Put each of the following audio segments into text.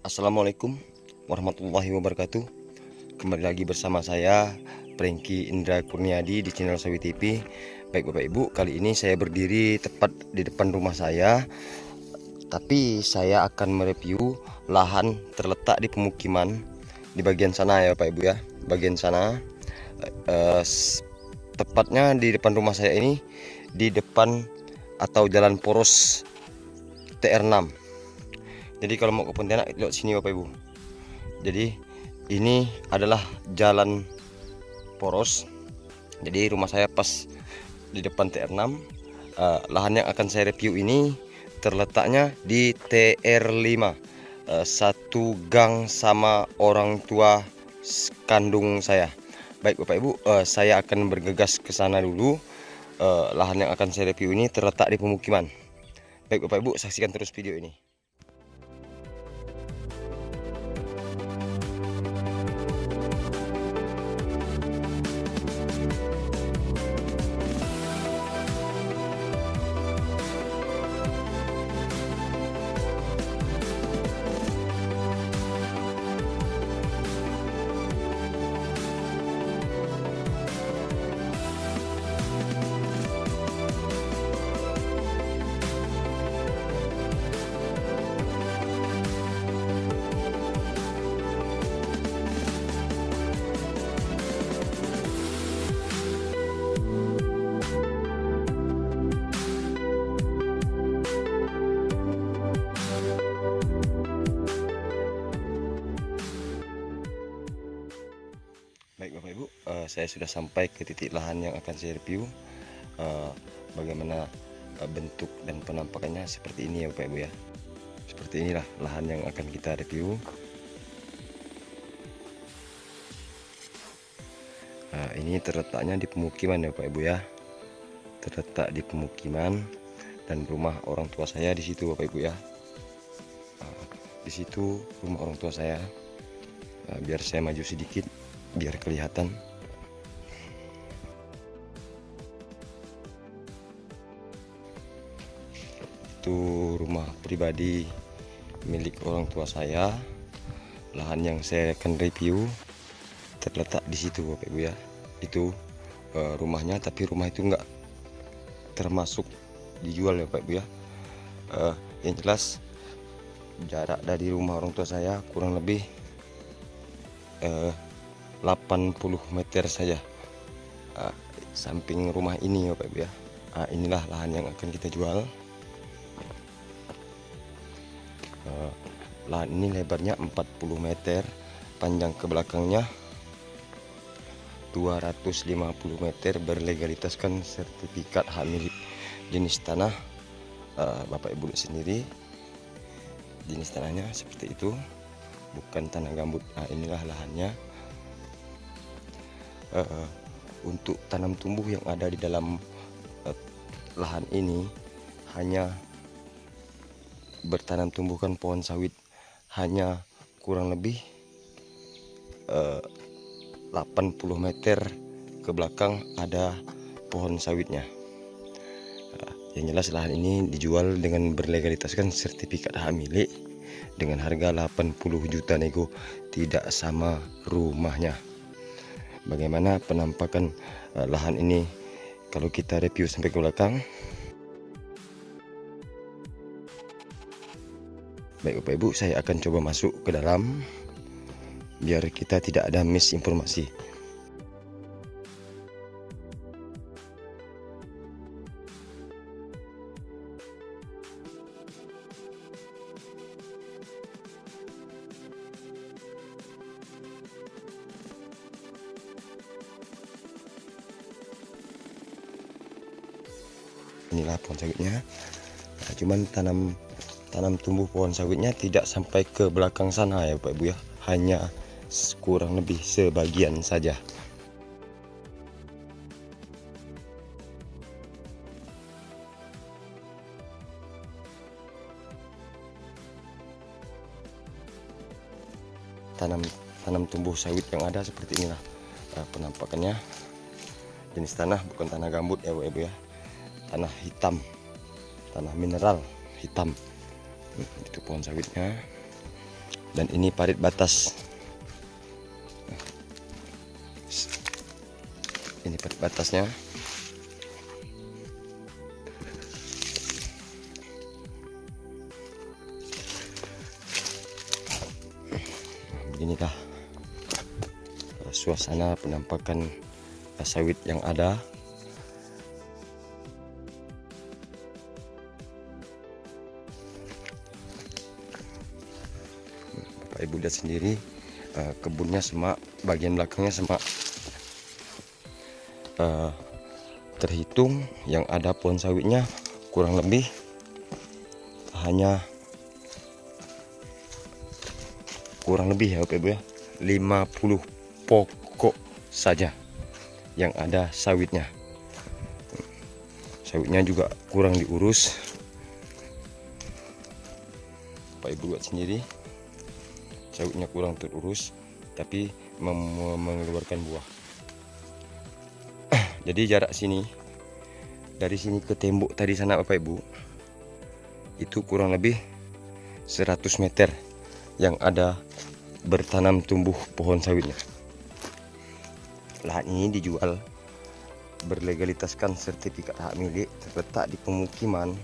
Assalamualaikum warahmatullahi wabarakatuh. Kembali lagi bersama saya Prengki Indra Kurniadi di channel Sawi TV. Baik Bapak Ibu, kali ini saya berdiri tepat di depan rumah saya. Tapi saya akan mereview lahan terletak di pemukiman di bagian sana ya Bapak Ibu ya. Bagian sana tepatnya di depan rumah saya ini, di depan atau jalan poros TR6. Jadi kalau mau ke Pontianak lewat sini Bapak Ibu. Jadi ini adalah jalan poros. Jadi rumah saya pas di depan TR6. Lahan yang akan saya review ini terletaknya di TR5, satu gang sama orang tua kandung saya. Baik Bapak Ibu, saya akan bergegas ke sana dulu. Lahan yang akan saya review ini terletak di pemukiman. Baik Bapak Ibu, saksikan terus video ini. Baik Bapak Ibu, saya sudah sampai ke titik lahan yang akan saya review. Bagaimana bentuk dan penampakannya seperti ini ya Bapak Ibu ya. Seperti inilah lahan yang akan kita review. Ini terletaknya di pemukiman ya Bapak Ibu ya. Terletak di pemukiman dan rumah orang tua saya di situ Bapak Ibu ya. Di situ rumah orang tua saya. Biar saya maju sedikit biar kelihatan. Itu rumah pribadi milik orang tua saya. Lahan yang saya akan review terletak di situ Bapak Ibu ya. Itu rumahnya, tapi rumah itu enggak termasuk dijual ya Bapak Ibu ya. Yang jelas jarak dari rumah orang tua saya kurang lebih 80 meter saja samping rumah ini Bapak Ibu ya. Inilah lahan yang akan kita jual. Lahan ini lebarnya 40 meter, panjang ke belakangnya 250 meter, berlegalitaskan sertifikat hak milik. Jenis tanah Bapak Ibu lihat sendiri, jenis tanahnya seperti itu, bukan tanah gambut. Inilah lahannya. Untuk tanam tumbuh yang ada di dalam lahan ini hanya bertanam tumbuhkan pohon sawit, hanya kurang lebih 80 meter ke belakang ada pohon sawitnya. Yang jelas lahan ini dijual dengan berlegalitaskan sertifikat hak milik dengan harga 80 juta nego, tidak sama rumahnya. Bagaimana penampakan lahan ini kalau kita review sampai ke belakang? Baik Bapak Ibu, saya akan coba masuk ke dalam biar kita tidak ada misinformasi. Inilah pohon sawitnya. Cuman tanam tumbuh pohon sawitnya tidak sampai ke belakang sana ya Bapak Ibu ya, hanya kurang lebih sebagian saja. Tanam tumbuh sawit yang ada seperti inilah penampakannya. Jenis tanah bukan tanah gambut ya Bapak Ibu ya, tanah hitam, tanah mineral hitam. Itu pohon sawitnya. Dan ini parit batas. Ini parit batasnya. Beginilah suasana penampakan sawit yang ada. Bapak Ibu lihat sendiri, kebunnya semak, bagian belakangnya semak. Terhitung yang ada pohon sawitnya kurang lebih hanya ya Bapak Ibu ya, 50 pokok saja yang ada sawitnya. Sawitnya juga kurang diurus. Bapak Ibu lihat sendiri, sawitnya kurang terurus, tapi mengeluarkan buah. Jadi jarak sini, dari sini ke tembok tadi sana Bapak Ibu, itu kurang lebih 100 meter yang ada bertanam tumbuh pohon sawitnya. Lahan ini dijual berlegalitaskan sertifikat hak milik, terletak di pemukiman,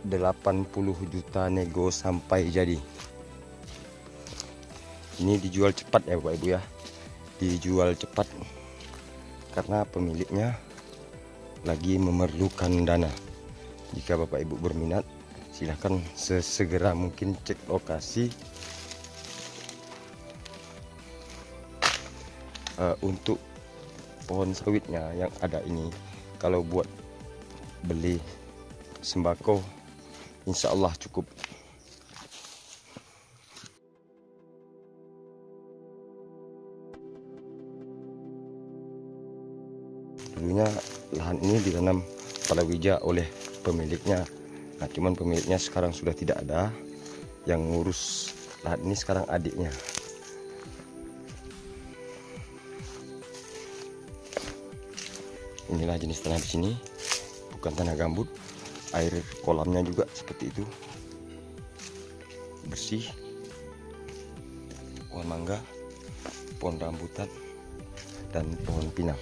80 juta nego sampai jadi. Ini dijual cepat ya Bapak Ibu ya, dijual cepat karena pemiliknya lagi memerlukan dana. Jika Bapak Ibu berminat, silahkan sesegera mungkin cek lokasi untuk pohon sawitnya yang ada ini. Kalau buat beli sembako, insya Allah cukup. Dulunya lahan ini ditanam palawija oleh pemiliknya. Nah, cuman pemiliknya sekarang sudah tidak ada. Yang ngurus lahan ini sekarang adiknya. Inilah jenis tanah di sini, bukan tanah gambut. Air kolamnya juga seperti itu, bersih. Pohon mangga, pohon rambutan, dan pohon pinang.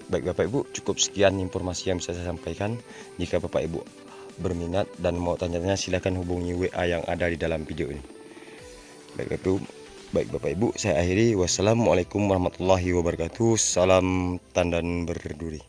Baik Bapak Ibu, cukup sekian informasi yang bisa saya sampaikan. Jika Bapak Ibu berminat dan mau tanya-tanya, silahkan hubungi WA yang ada di dalam video ini. Baik Bapak Ibu, saya akhiri. Wassalamualaikum warahmatullahi wabarakatuh. Salam tandan berduri.